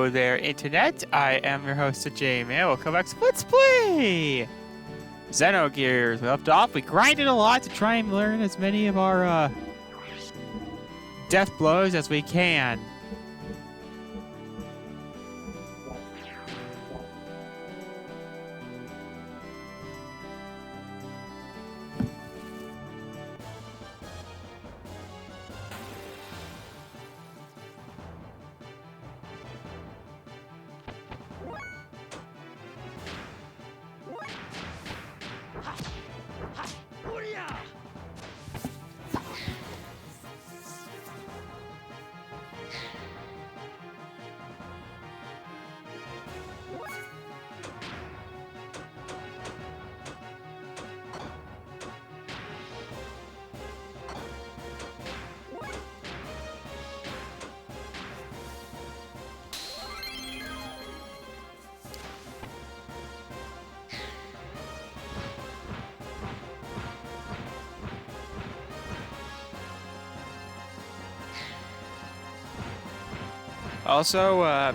Hello there, Internet. I am your host, J-Man. Welcome back to Let's Play Xenogears. We left off. We grinded a lot to try and learn as many of our death blows as we can. Also,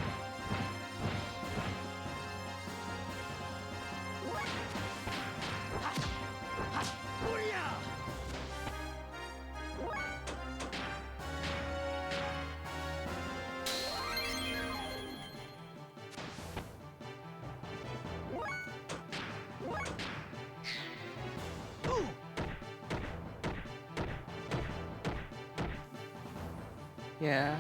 yeah.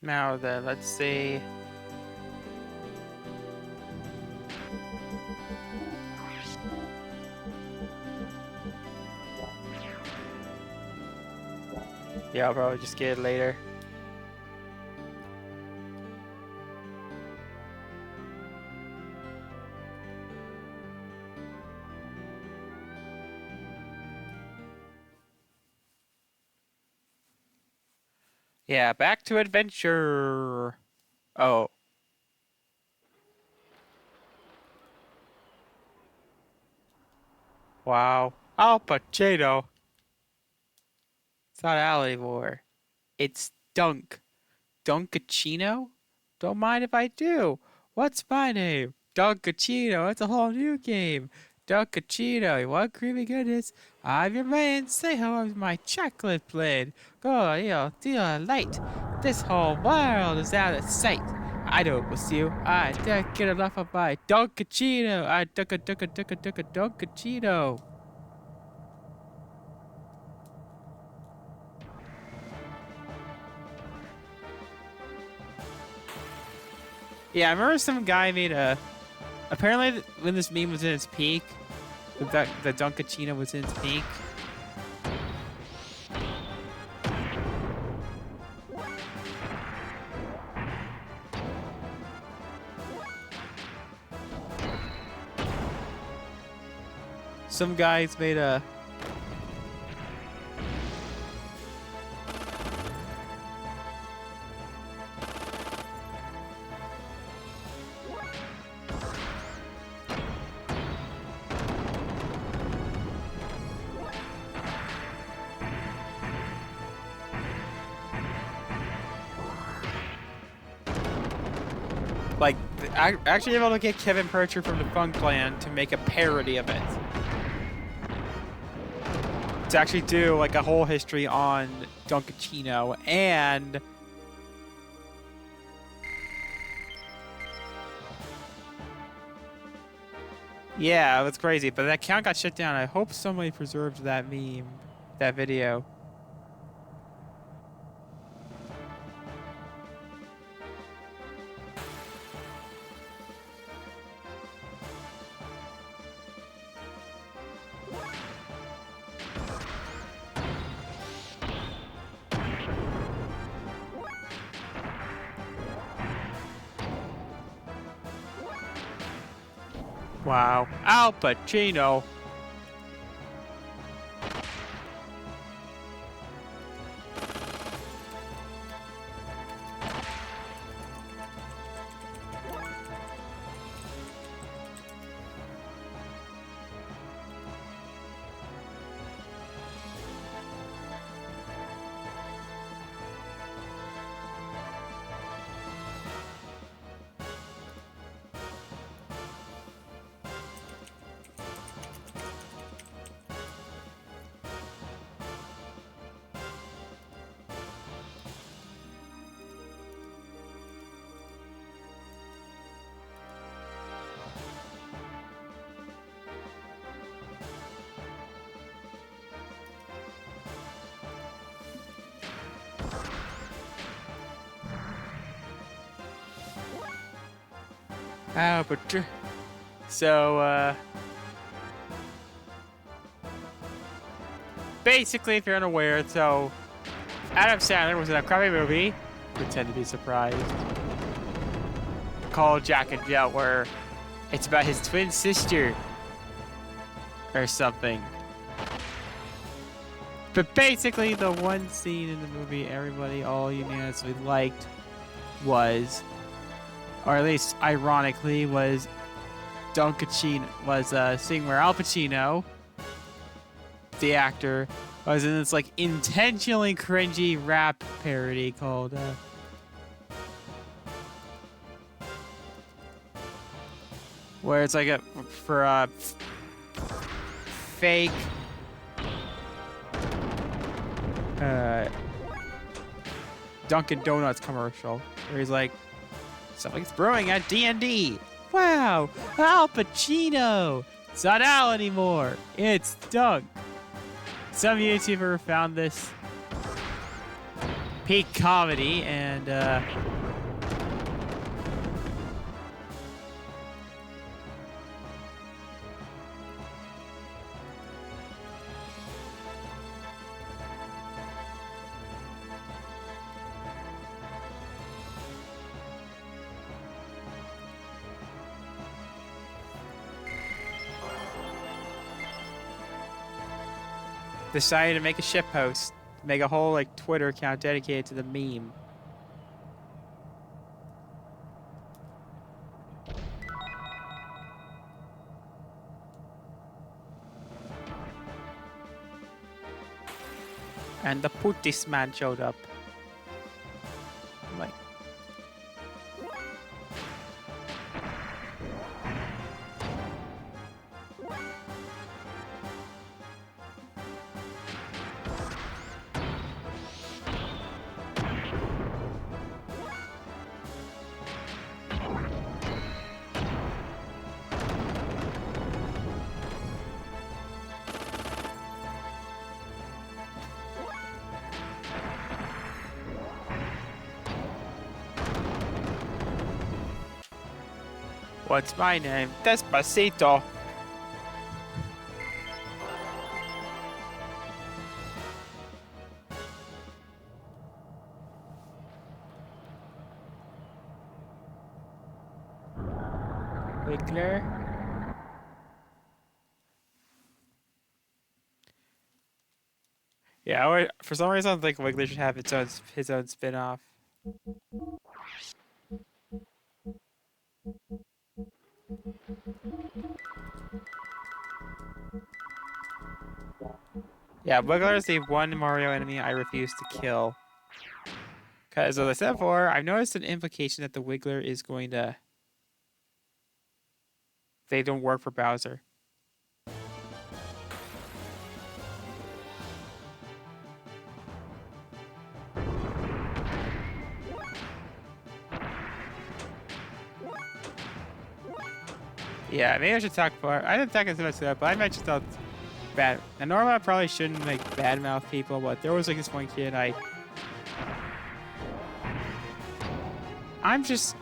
Now then, let's see. Yeah, I'll probably just get it later. Yeah, back to adventure. Oh. Wow. Al Pacino. It's not Al anymore. It's Dunk. Dunkachino? Don't mind if I do. What's my name? Dunkachino. It's a whole new game. Dunkachino. What creamy goodness. I'm your man. Say hello to my chocolate blade. Go, deal light. This whole world is out of sight. I don't miss you. I can't get enough of my Dunkachino. I Dunkachino. Yeah, I remember some guy made a. Apparently, when this meme was in its peak, the Dunkachino was in its peak. Some guys made a. Like, actually able to get Kevin Percher from the Funk Clan to make a parody of it. To actually do, like, a whole history on Dunkachino, and... Yeah, it was crazy, but that account got shut down. I hope somebody preserved that meme, that video. Wow. Al Pacino. Al Pacino. So, basically, if you're unaware, so Adam Sandler was in a crappy movie, Pretend to Be Surprised, called Jack and Jill, where it's about his twin sister or something. But basically, the one scene in the movie everybody all unanimously liked was, or at least ironically, was scene where Al Pacino, the actor, was in this like intentionally cringy rap parody called where it's like a fake Dunkin' Donuts commercial where he's like, something's brewing at D&D. Wow, Al Pacino. It's not Al anymore. It's Dunk. Some YouTuber found this peak comedy and decided to make a shitpost, make a whole like Twitter account dedicated to the meme. And the Putis man showed up. I'm like, what's my name? Despacito. Wiggler. Yeah, for some reason I think Wiggler should have his own spin-off. Yeah, Wiggler is the one Mario enemy I refuse to kill. Because, as I said before, I've noticed an implication that the Wiggler is going to... They don't work for Bowser. Yeah, maybe I should talk more. I didn't talk as much to that, but I mentioned how bad. And normally I probably shouldn't like badmouth people, but there was like this one kid I'm just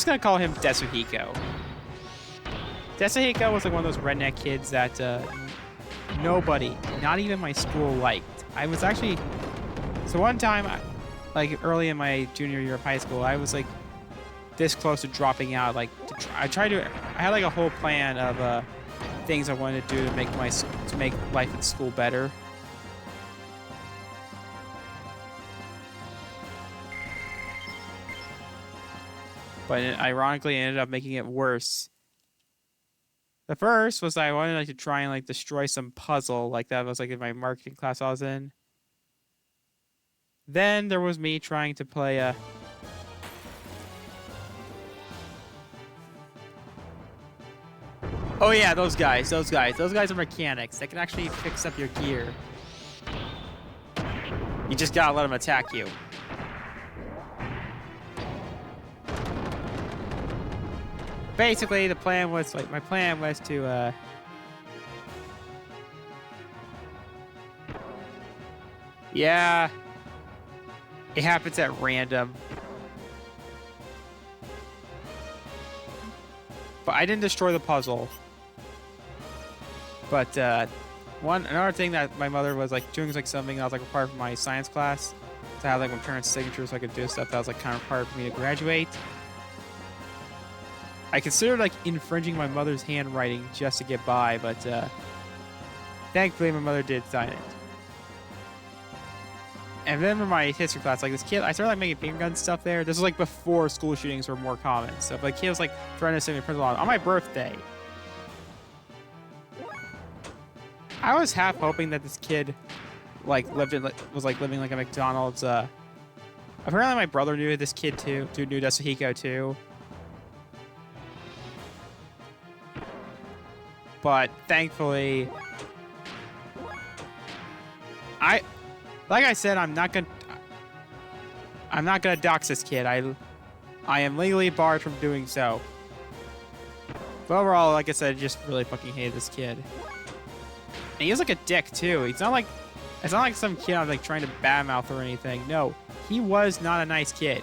gonna call him Desuhiko. Desuhiko was like one of those redneck kids that nobody, not even my school, liked. I was actually so one time, like early in my junior year of high school, I was like this close to dropping out. Like, I had like a whole plan of things I wanted to do to make life at school better. But it ironically ended up making it worse. The first was I wanted like to try and like destroy some puzzle, like that was like in my marketing class I was in. Then there was me trying to play a Oh yeah, those guys are mechanics. They can actually fix up your gear. You just gotta let them attack you. Basically, my plan was to yeah, it happens at random. But I didn't destroy the puzzle. But another thing that my mother was like doing is like something that was like required for my science class. To have like my parents' signatures so I could do stuff that was like kind of required for me to graduate. I considered like infringing my mother's handwriting just to get by, but thankfully my mother did sign it. And then in my history class, like this kid, I started like making finger gun stuff there. This was like before school shootings were more common. So like kid was like threatening to send me to prison on my birthday. I was half hoping that this kid like living like a McDonald's. Apparently my brother knew this kid too. Dude knew Dasuhiko too. But thankfully, like I said, I'm not gonna dox this kid. I am legally barred from doing so. But overall, like I said, I just really fucking hated this kid. And he was like a dick too. It's not like some kid I was like trying to badmouth or anything. No, he was not a nice kid.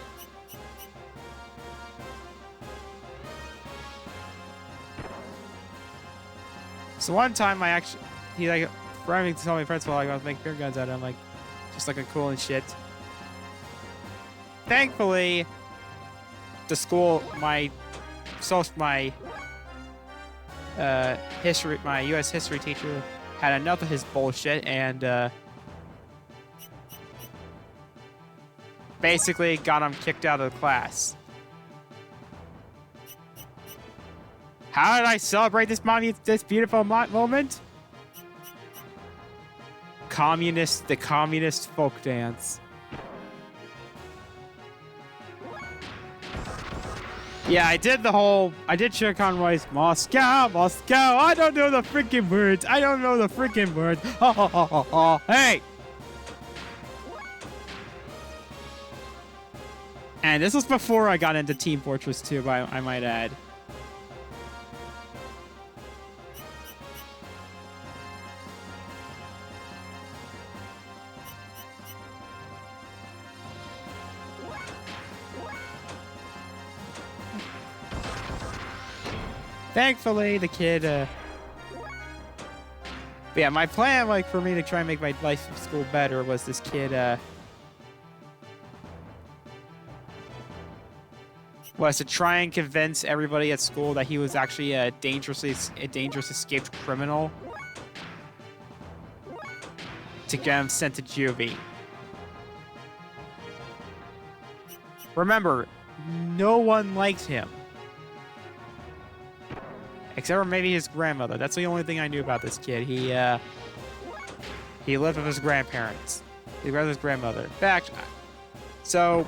So one time he like threatened to tell my principal like I was making beer guns at him, like just looking cool and shit. Thankfully, the school, my U.S. history teacher had enough of his bullshit and basically got him kicked out of the class. How did I celebrate this beautiful moment? The communist folk dance. Yeah, I did Sugar Conroy's Moscow, Moscow. I don't know the freaking words. Ha ha ha ha ha. Hey! And this was before I got into Team Fortress 2, I might add. Thankfully, the kid, but yeah, my plan, like, for me to try and make my life at school better was this kid, was to try and convince everybody at school that he was actually a dangerous escaped criminal to get him sent to juvie. Remember, no one liked him. Except for maybe his grandmother. That's the only thing I knew about this kid. He lived with his grandparents. He lived with his grandmother. In fact, so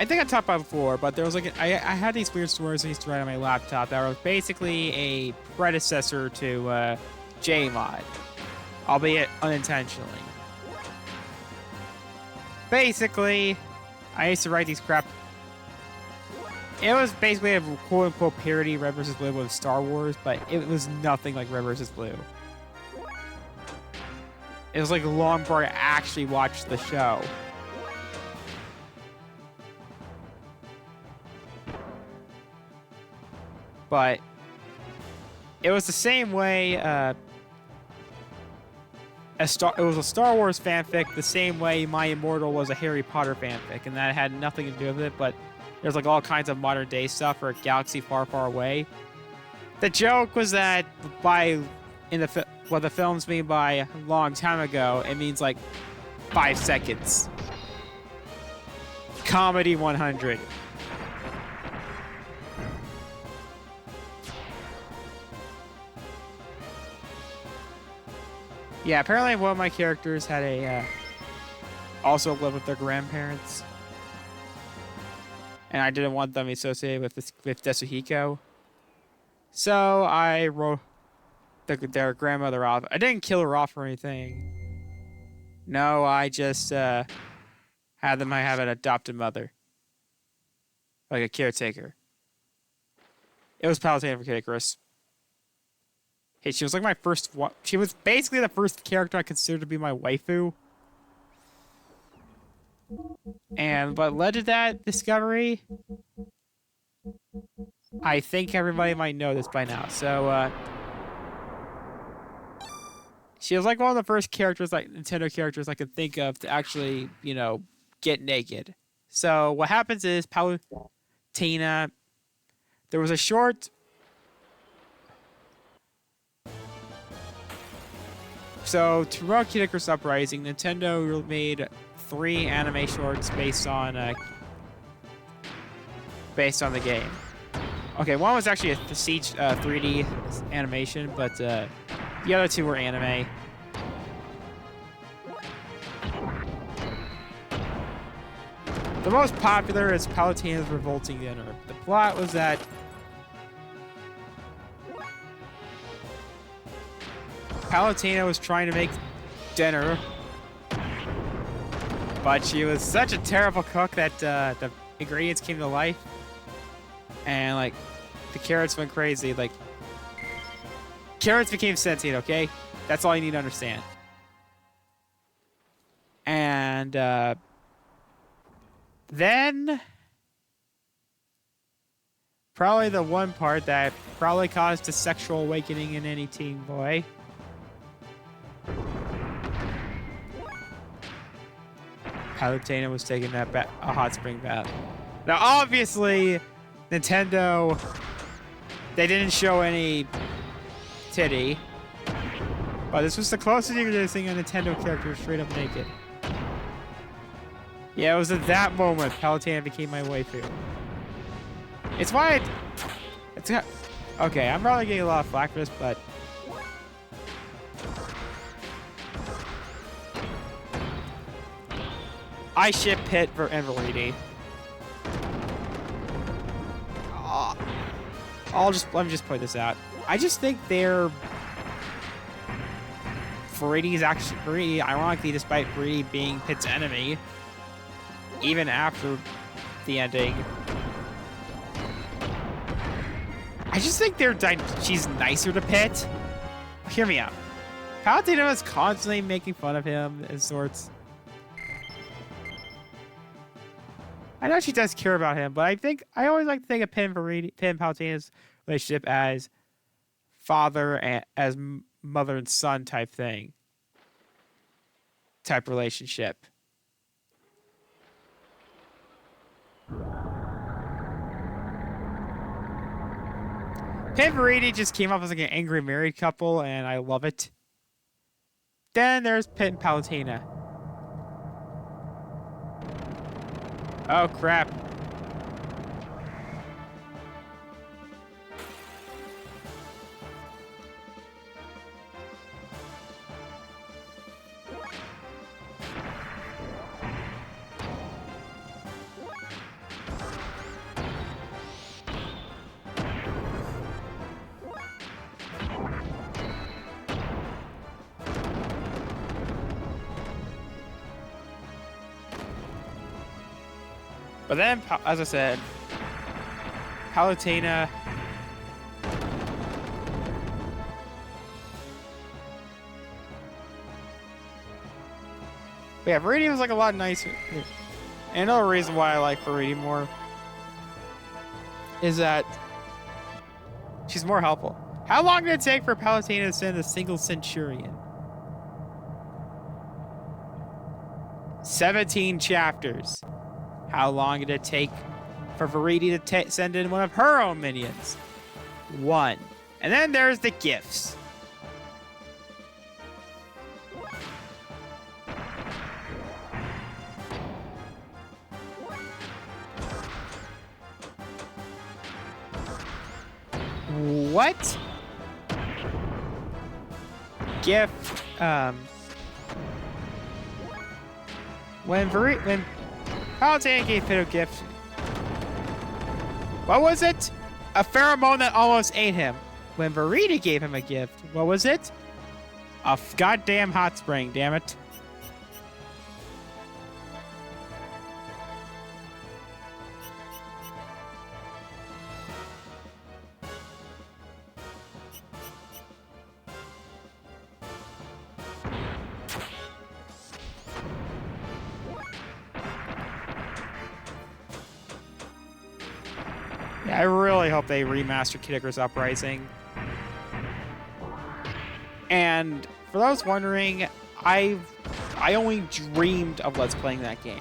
I think I talked about it before, but there was like I had these weird stories I used to write on my laptop that were basically a predecessor to JMod, albeit unintentionally. Basically, I used to write these crap. It was basically a quote-unquote parody Red vs. Blue with Star Wars, but it was nothing like Red vs. Blue. It was like long before I actually watched the show. But it was the same way it was a Star Wars fanfic the same way My Immortal was a Harry Potter fanfic, and that had nothing to do with it, but there's like all kinds of modern day stuff or a galaxy far, far away. The joke was that what the films mean by a long time ago, it means like 5 seconds. Comedy 100. Yeah, apparently one of my characters had also lived with their grandparents, and I didn't want them associated with Tetsuhiko, so I wrote their grandmother off. I didn't kill her off or anything. No, I just had them have an adopted mother, like a caretaker. It was Palutena for Kid Icarus. Hey, she was like my first one. She was basically the first character I considered to be my waifu. And what led to that discovery? I think everybody might know this by now. So, she was like one of the first characters, like Nintendo characters I could think of to actually, get naked. So what happens is Palutena, there was a short. So to promote Kid Icarus Uprising, Nintendo made 3 anime shorts based on the game. Okay, one was actually a Siege 3D animation, but the other 2 were anime. The most popular is Palutena's Revolting Dinner. The plot was that Palutena was trying to make dinner, but she was such a terrible cook that the ingredients came to life, and like the carrots went crazy. Like carrots became sentient. Okay, that's all you need to understand. And then probably the one part that probably caused a sexual awakening in any teen boy. Palutena was taking a hot spring bath. Now, obviously, Nintendo, they didn't show any titty, but this was the closest you could see a Nintendo character straight up naked. Yeah, it was at that moment Palutena became my waifu. It's why okay, I'm probably getting a lot of flack for this, but I ship Pit and Veridi. Let me just point this out. I just think Veridi's actually ironically, despite Veridi being Pit's enemy, even after the ending, I just think she's nicer to Pit. Hear me out. Palutena is constantly making fun of him and sorts. I know she does care about him, but I always like to think of Pit and Palutena's relationship as father and as mother and son type relationship. Pit and Veridi just came off as like an angry married couple, and I love it. Then there's Pit and Palutena. Oh, crap. But then, as I said, Palutena. But yeah, Veridi was like a lot nicer. And another reason why I like Veridi more is that she's more helpful. How long did it take for Palutena to send a single Centurion? 17 chapters. How long did it take for Verity to send in one of her own minions? 1. And then there's the gifts. What? Gift, when Palutena gave Pit a gift, what was it? A pheromone that almost ate him. When Verita gave him a gift, what was it? A goddamn hot spring, damn it. I really hope they remaster Kid Icarus Uprising. And for those wondering, I only dreamed of Let's Playing that game.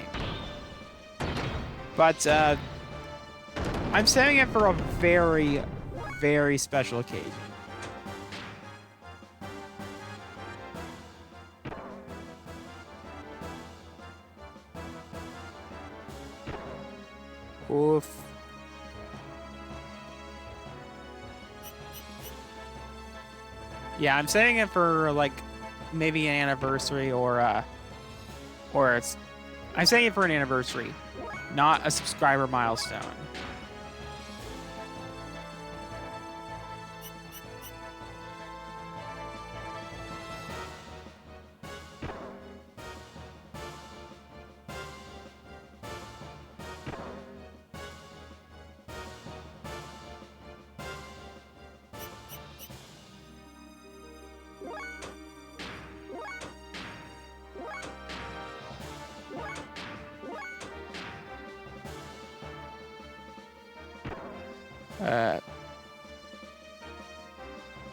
But I'm saving it for a very, very special occasion. Oof. Yeah, I'm saving it for like maybe an anniversary or I'm saving it for an anniversary, not a subscriber milestone.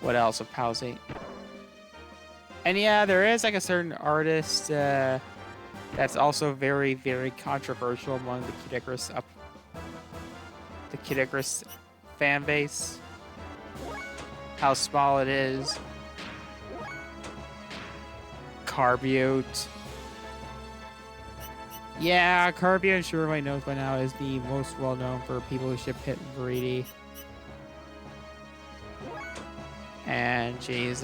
What else of Palsate? And yeah, there is like a certain artist that's also very, very controversial among the Kid Icarus fan base. How small it is. Carbute. Yeah, Carbute, I'm sure everybody knows by now, is the most well-known for people who ship Hit and Verity. And she's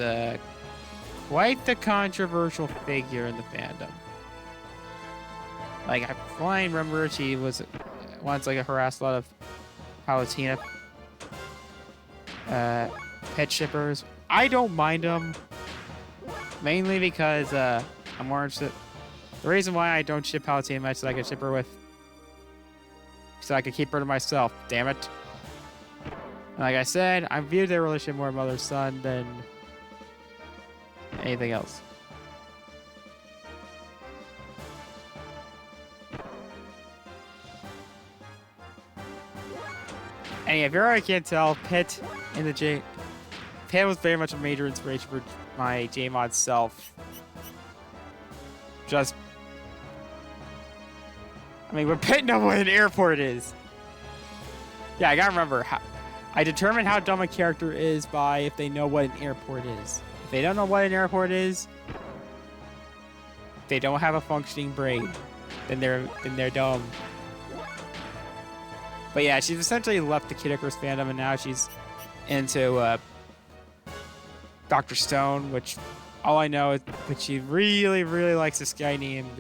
quite the controversial figure in the fandom. Like, I remember she was once like harassed a lot of Palutena pet shippers. I don't mind them, mainly because I'm more interested. The reason why I don't ship Palutena much is so I can ship her with, so I can keep her to myself. Damn it. Like I said, I view their relationship more mother-son than anything else. And if you already can't tell, Pit was very much a major inspiration for my JMod self. Just, I mean, but Pit know what an airport is. Yeah, I gotta remember how. I determine how dumb a character is by if they know what an airport is. If they don't know what an airport is, they don't have a functioning brain. Then they're dumb. But yeah, she's essentially left the Kid Icarus fandom, and now she's into Dr. Stone, which all I know is that she really, really likes this guy named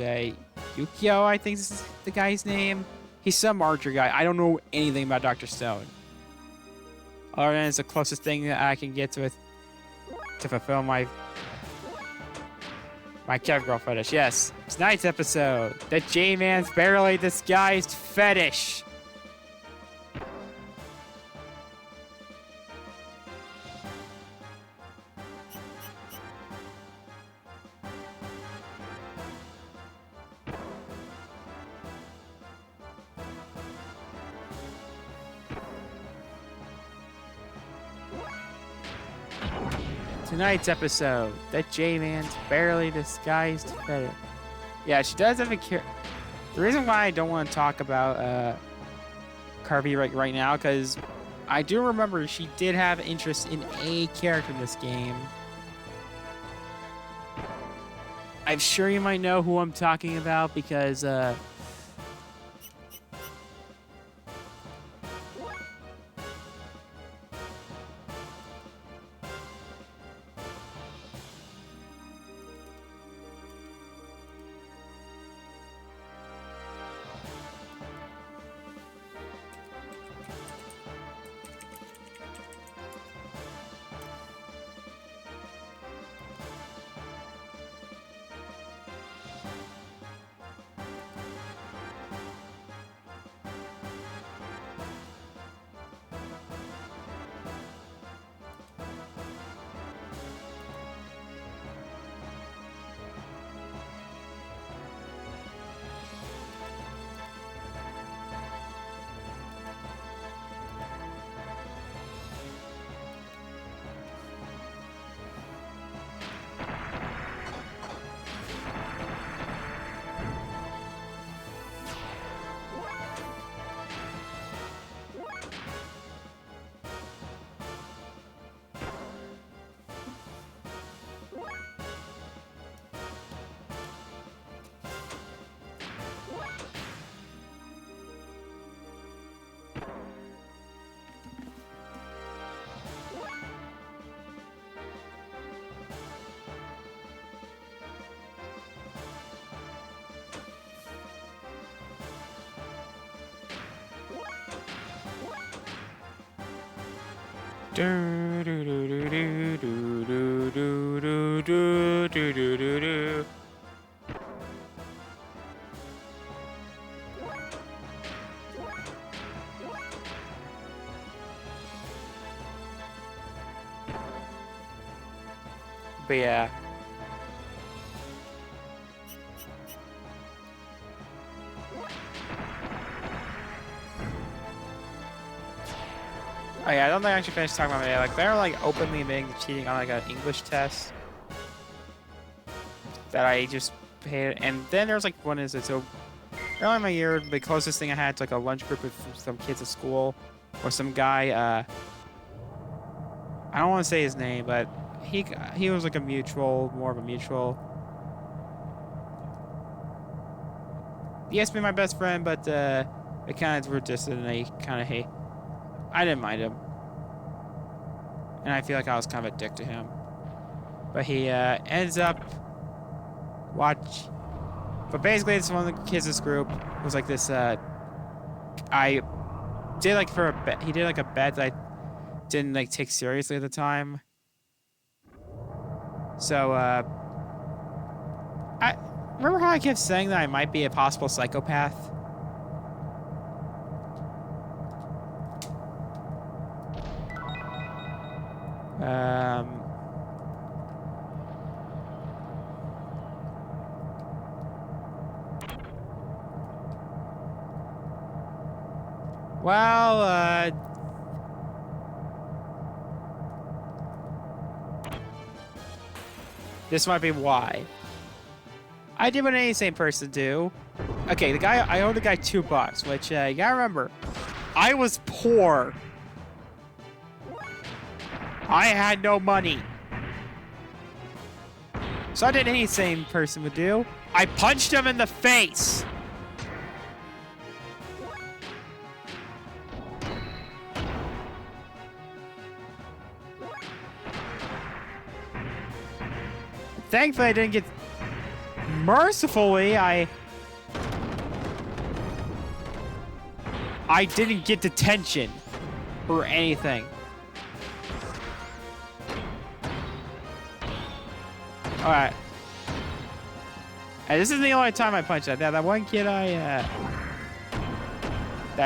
Yukio, I think is the guy's name. He's some archer guy. I don't know anything about Dr. Stone. Other than it's the closest thing that I can get to fulfill my cat girl fetish. Yes, tonight's episode, the J-Man's barely disguised fetish. Tonight's episode, the J-Man's barely disguised fetish. Yeah, she does have a The reason why I don't want to talk about Kirby right now, because I do remember she did have interest in a character in this game. I'm sure you might know who I'm talking about because do do do do do do do do do do do do. But yeah. Oh yeah, I don't think I actually finished talking about it. Like they're like openly admitting to cheating on like an English test that I just paid. And then there's like one is it so early in my year, the closest thing I had to like a lunch group with some kids at school or some guy. I don't want to say his name, but he was like a mutual, more of a mutual. He asked to be my best friend, but it kind of were distant, and I didn't mind him, and I feel like I was kind of a dick to him. But he ends up But basically, it's one of the kids in this group was like this. I did like for a bet. He did like a bet that I didn't like take seriously at the time. So I remember how I kept saying that I might be a possible psychopath. Well, this might be why. I did what any sane person do. Okay, I owed the guy $2, which you gotta remember, I was poor. I had no money. So I did any sane person would do. I punched him in the face. Thankfully, I didn't get... Mercifully, I didn't get detention or anything. Alright. And this isn't the only time I punched that one kid that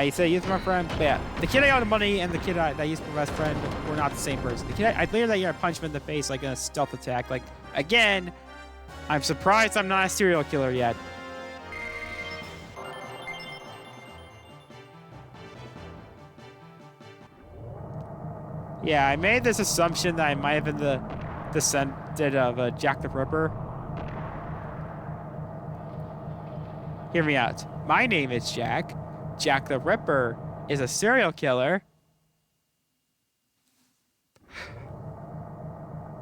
he said he was my friend. But yeah, the kid I owed money and the kid that used to be my best friend were not the same person. The kid I later that year I punched him in the face like in a stealth attack. Like, again, I'm surprised I'm not a serial killer yet. Yeah, I made this assumption that I might have been the descendant of Jack the Ripper. Hear me out. My name is Jack. Jack the Ripper is a serial killer.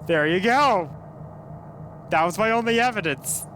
There you go. That was my only evidence.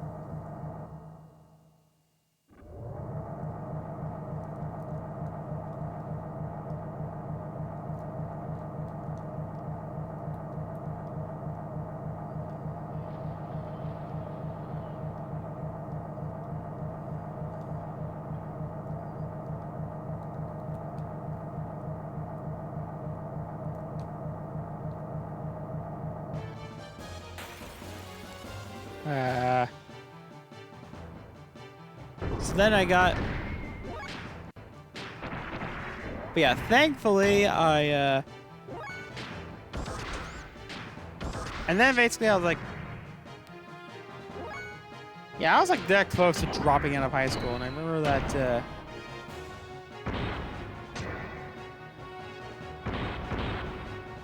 So then I got... But yeah, thankfully, and then basically I was like... Yeah, I was like that close to dropping out of high school, and I remember that,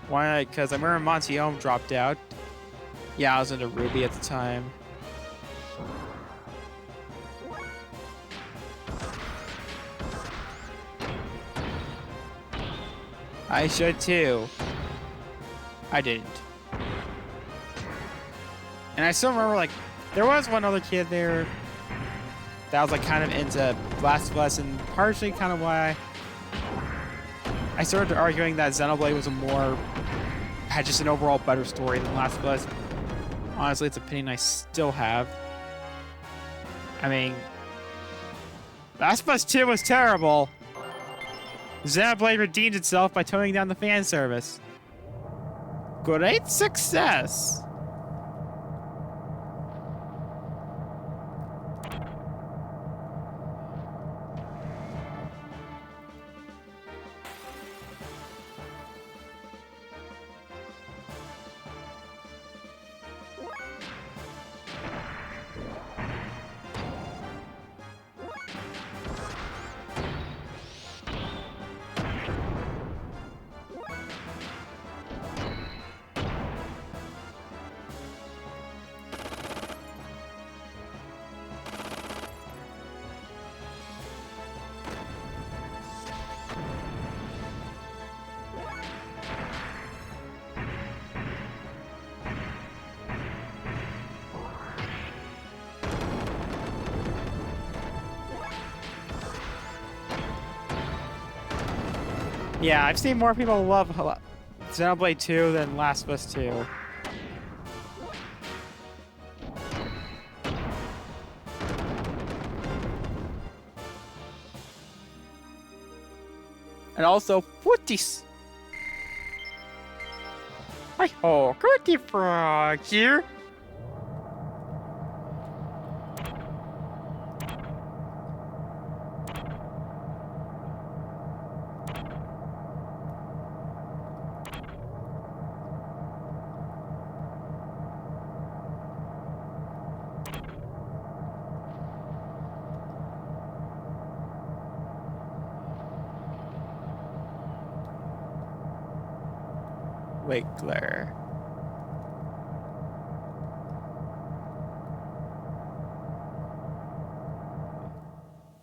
why? Because I remember Montiome dropped out. Yeah, I was into Ruby at the time. I should too. I didn't. And I still remember, like, there was one other kid there that was, like, kind of into Last of Us, and partially kind of why I started arguing that Xenoblade was had just an overall better story than Last of Us. Honestly, it's an opinion I still have. I mean, Last of Us 2 was terrible. Xenoblade redeemed itself by toning down the fan service. Great success. Yeah, I've seen more people love Xenoblade 2 than Last of Us 2. And also, footies. Hi ho, Cookie Frog here. Wiggler.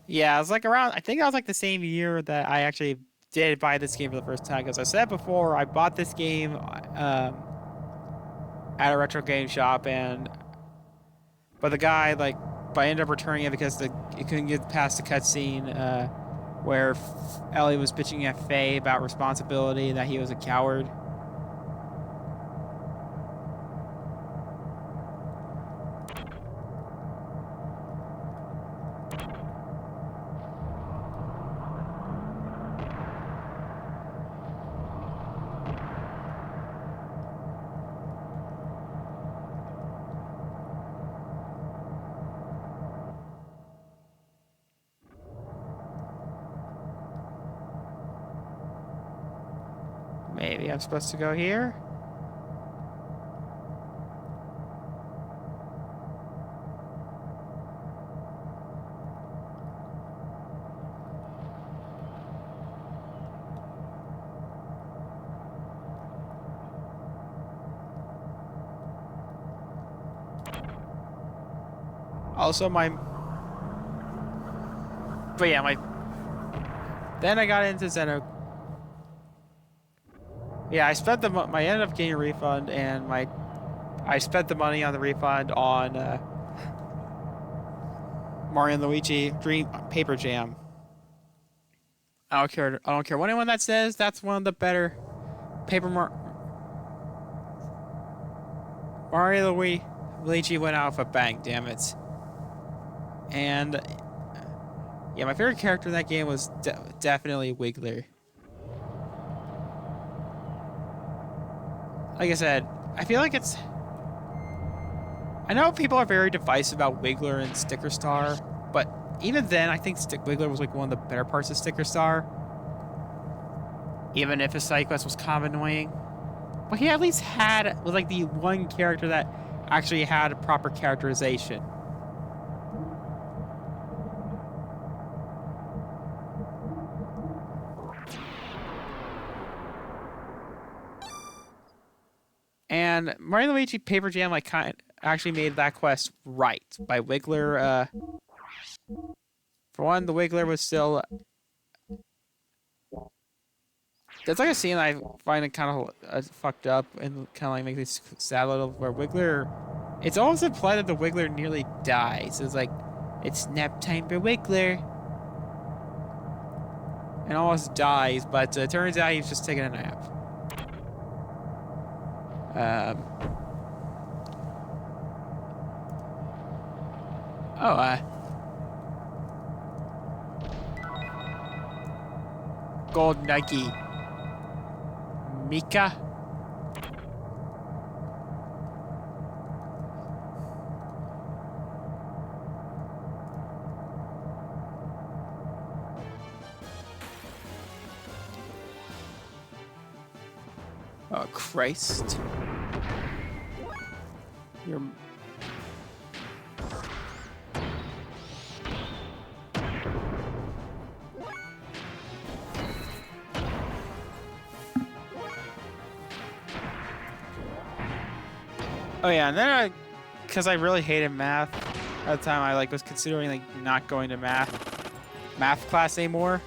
Yeah, it was like around, I think that was like the same year that I actually did buy this game for the first time. Because I said before, I bought this game at a retro game shop, but the guy, like, but I ended up returning it because it couldn't get past the cutscene where Ellie was bitching at Faye about responsibility and that he was a coward. Maybe I'm supposed to go here? Also, But yeah, then I got into Xeno. Yeah, I spent I ended up getting a refund, and I spent the money on the refund on Mario and Luigi Dream Paper Jam. I don't care. I don't care what anyone that says. That's one of the better Mario Luigi went out with a bang. Damn it. And yeah, my favorite character in that game was definitely Wiggler. Like I said, I feel like it's. I know people are very divisive about Wiggler and Sticker Star, but even then, I think Wiggler was like one of the better parts of Sticker Star. Even if his side quest was kind of annoying, but he at least was like the one character that actually had a proper characterization. And Mario & Luigi Paper Jam actually made that quest right by Wiggler. For one, the Wiggler was still. There's like a scene I find it kind of fucked up and kind of like makes me sad a little, where Wiggler. It's almost implied that the Wiggler nearly dies. It's like, it's nap time for Wiggler. And almost dies, but it turns out he's just taking a nap. Gold Nike. Mika. Oh, Christ. You're... Oh yeah, and then because I really hated math at the time, I was considering not going to math class anymore.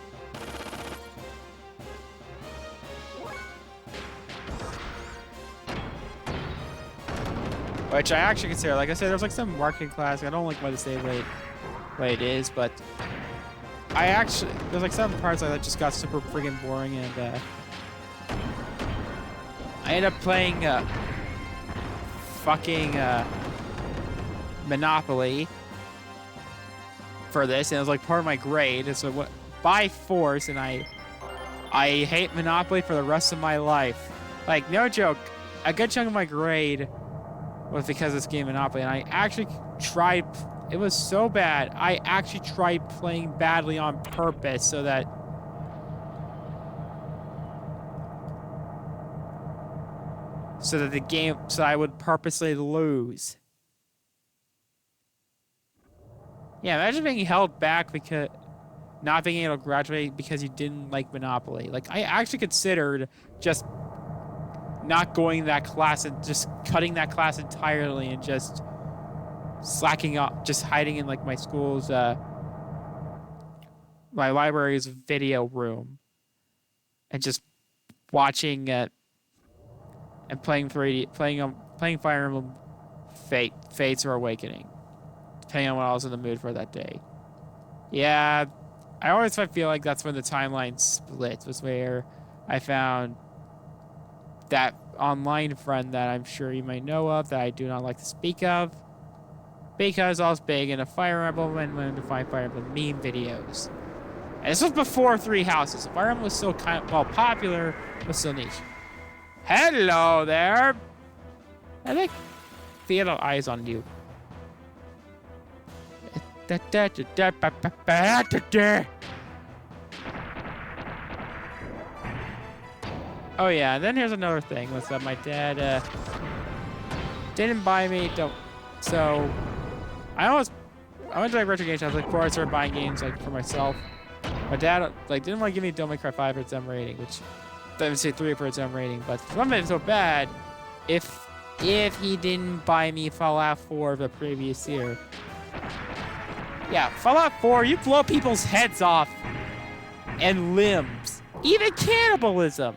Which I actually consider. Like I said, there's some marketing class. I don't want to say what it is, but there's some parts that just got super friggin' boring, and I ended up playing fucking Monopoly for this, and it was part of my grade. And so by force, and I hate Monopoly for the rest of my life. No joke, a good chunk of my grade was because of this game Monopoly, and I actually tried. It was so bad. I actually tried playing badly on purpose so that I would purposely lose. Yeah, imagine being held back because not being able to graduate because you didn't like Monopoly. I actually considered just not going to that class and just cutting that class entirely and just slacking up, just hiding in my school's, my library's video room and just watching and playing Fire Emblem Fates or Awakening, depending on what I was in the mood for that day. Yeah, I always feel like that's when the timeline split, was where I found that online friend that I'm sure you might know of that I do not like to speak of, because I was big into Fire Emblem and wanted to find Fire Emblem meme videos. And this was before Three Houses. Fire Emblem was still popular, but still niche. Hello there! I think Theodore eyes on you. Oh yeah, and then here's another thing was that my dad didn't buy me. So I went to retro games. I was before I started buying games for myself. My dad didn't want to give me Devil May Cry 5 for its M rating, which I would say 3 for its M rating. But some of it's so bad. If he didn't buy me Fallout 4 the previous year, Yeah, Fallout 4, you blow people's heads off and limbs. Even cannibalism.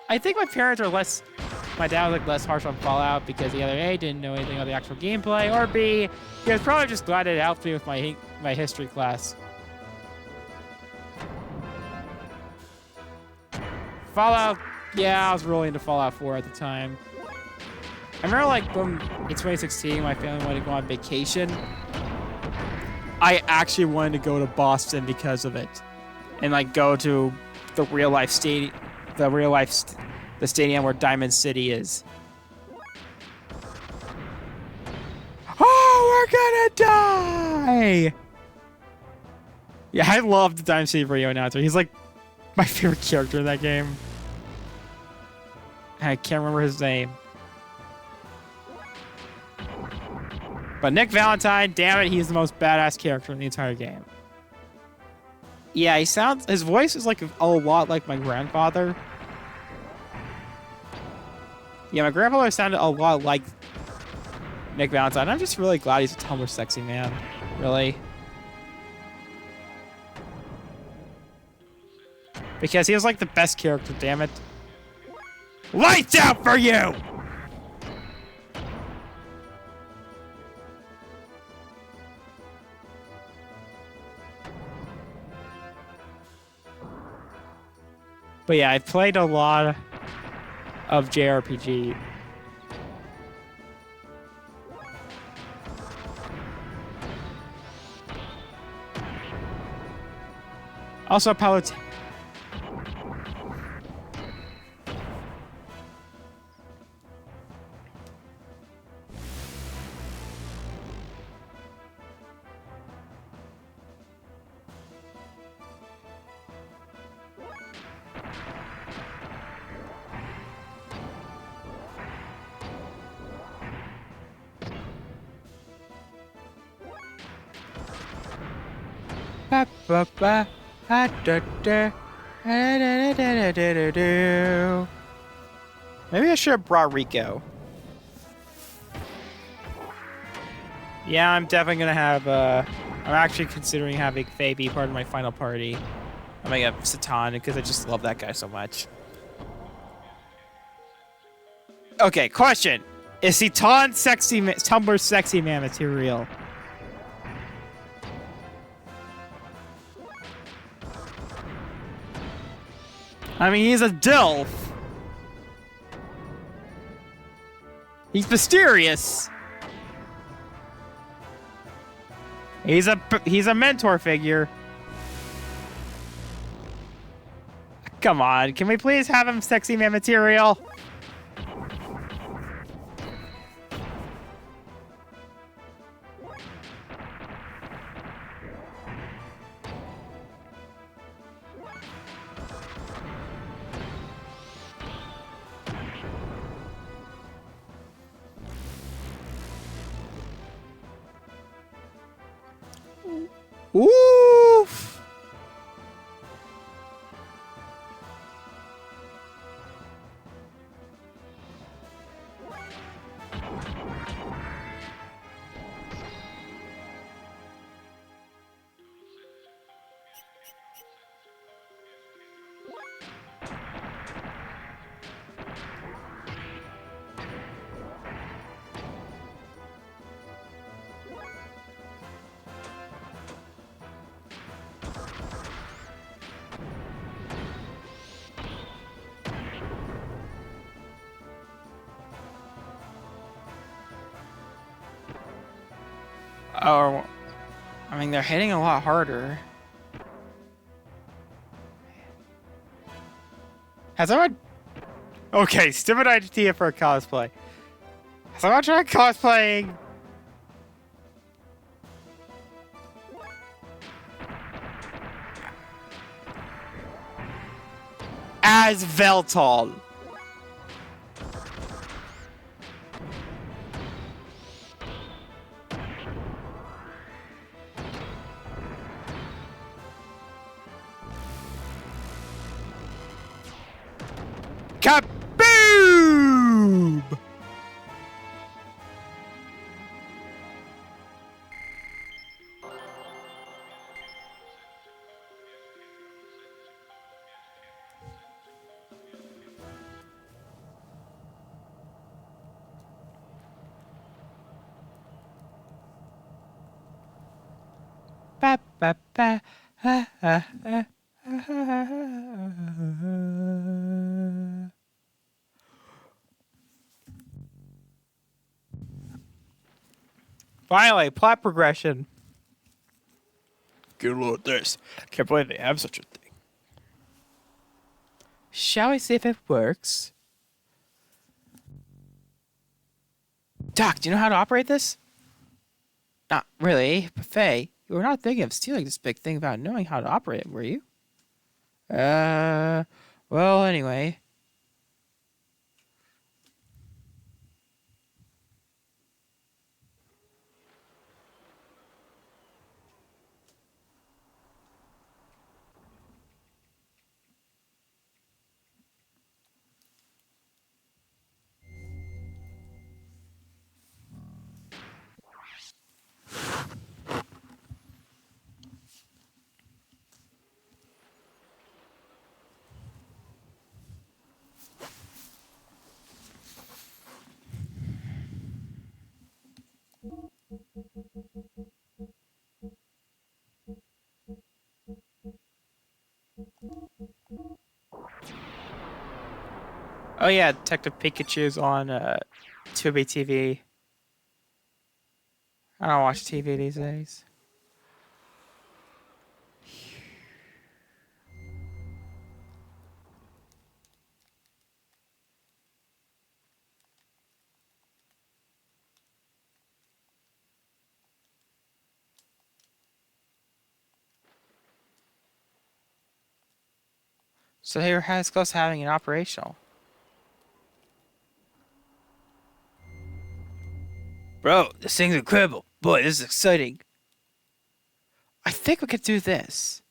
I think my parents are less... My dad was like less harsh on Fallout because either A, didn't know anything about the actual gameplay, or B, he was probably just glad it helped me with my history class. Fallout, yeah, I was really into Fallout 4 at the time. I remember like when in 2016, my family wanted to go on vacation. I actually wanted to go to Boston because of it, and like go to the real life stadium, the stadium where Diamond City is. Oh, we're gonna die! Yeah, I love the Diamond City radio announcer. He's like my favorite character in that game. I can't remember his name. But Nick Valentine, damn it, he's the most badass character in the entire game. Yeah, his voice is like a lot like my grandfather. Yeah, my grandfather sounded a lot like Nick Valentine. I'm just really glad he's a Tumblr sexy man. Really. Because he was like the best character, damn it. Lights out for you! But yeah, I've played a lot of JRPG. Also, Palutena. Ba ba ba da da da da da da da. Maybe I should have brought Rico. Yeah, I'm definitely gonna have. I'm actually considering having Faye be part of my final party. I'm gonna get Satan because I just love that guy so much. Okay, question: is Satan Tumblr sexy man material? I mean, he's a DILF. He's mysterious. He's a mentor figure. Come on, can we please have him sexy man material? Oof. Oh, I mean, they're hitting a lot harder. Has anyone... Okay, stupid idea for a cosplay. Has anyone tried cosplaying... as Veltol? Kaboom! Ba, ba, ba. Finally, plot progression. Good lord, this. Can't believe they have such a thing. Shall we see if it works? Doc, do you know how to operate this? Not really. Buffet, you were not thinking of stealing this big thing without knowing how to operate it, were you? Well, anyway. Oh yeah, Detective Pikachu's on Tubi TV. I don't watch TV these days. So here has close to having an operational. Bro, this thing's incredible. Boy, this is exciting. I think we could do this.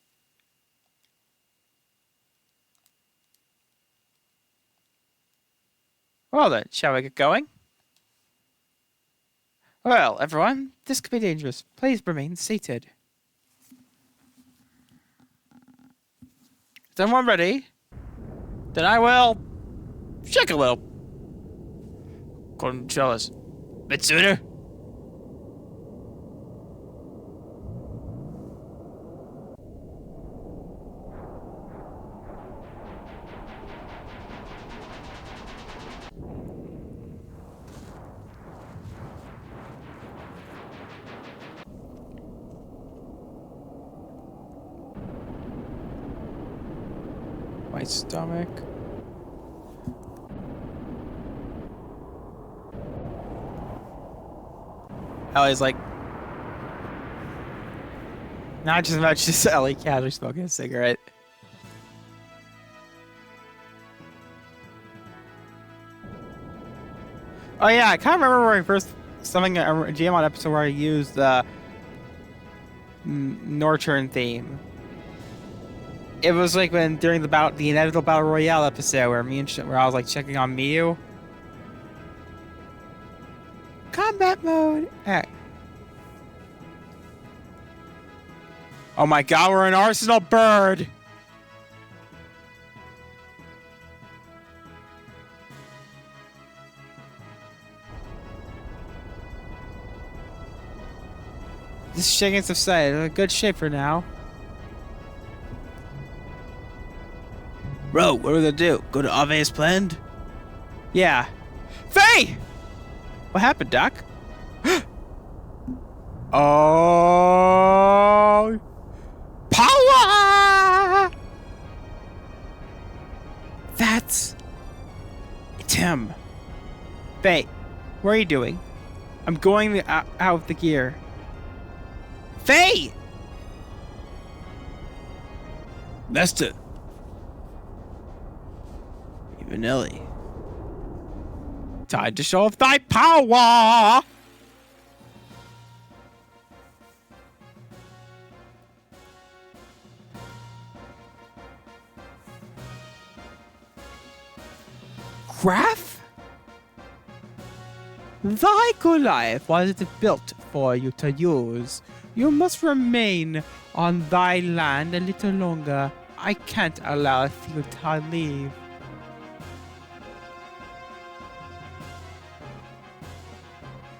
Well then, shall we get going? Well, everyone, this could be dangerous. Please remain seated. Is everyone ready? Then I will shake a little. Couldn't show us. Bit sooner. My stomach. Ellie's like, not just much, just Ellie casually smoking a cigarette. Oh yeah, I can't remember where I first something a GMon episode where I used the Norturn theme. It was like when during the inevitable battle royale episode where where I was like checking on Miyu. Combat mode. Oh my god, we're an arsenal bird. This shaking subsided. In good shape for now. Bro, what are we gonna do? Go to Ave as planned? Yeah. Faye! What happened, Doc? Oh! Power! That's... It's him. Faye, what are you doing? I'm going out of the gear. Faye! Master. Even Ellie. Time to show off thy power! Graph? Thy Goliath wasn't built for you to use. You must remain on thy land a little longer. I can't allow you to leave.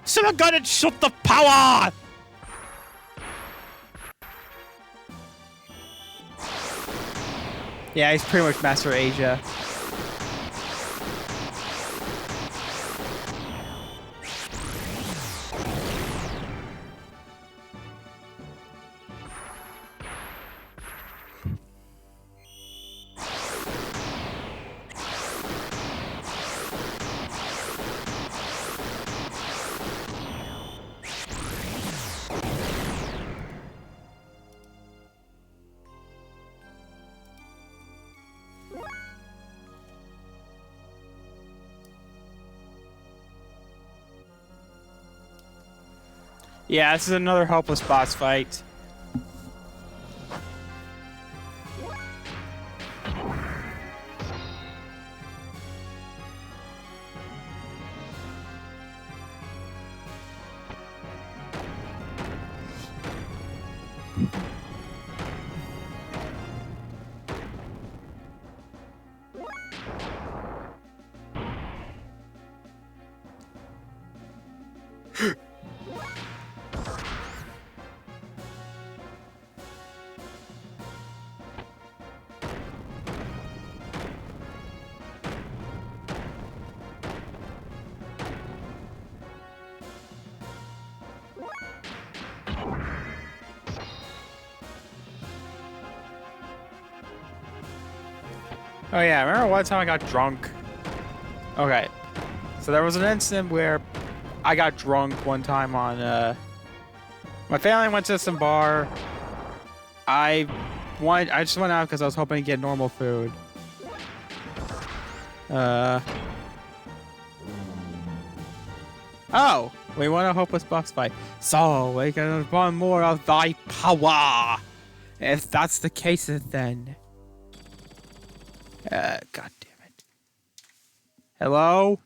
Someone got to shut the power! Yeah, he's pretty much Master Asia. Yeah, this is another hopeless boss fight. Oh yeah, remember one time I got drunk? Okay. So there was an incident where I got drunk one time on, my family went to some bar. I just went out because I was hoping to get normal food. Oh! We want a hopeless boss fight. So, we can want more of thy power! If that's the case, then... God damn it. Hello?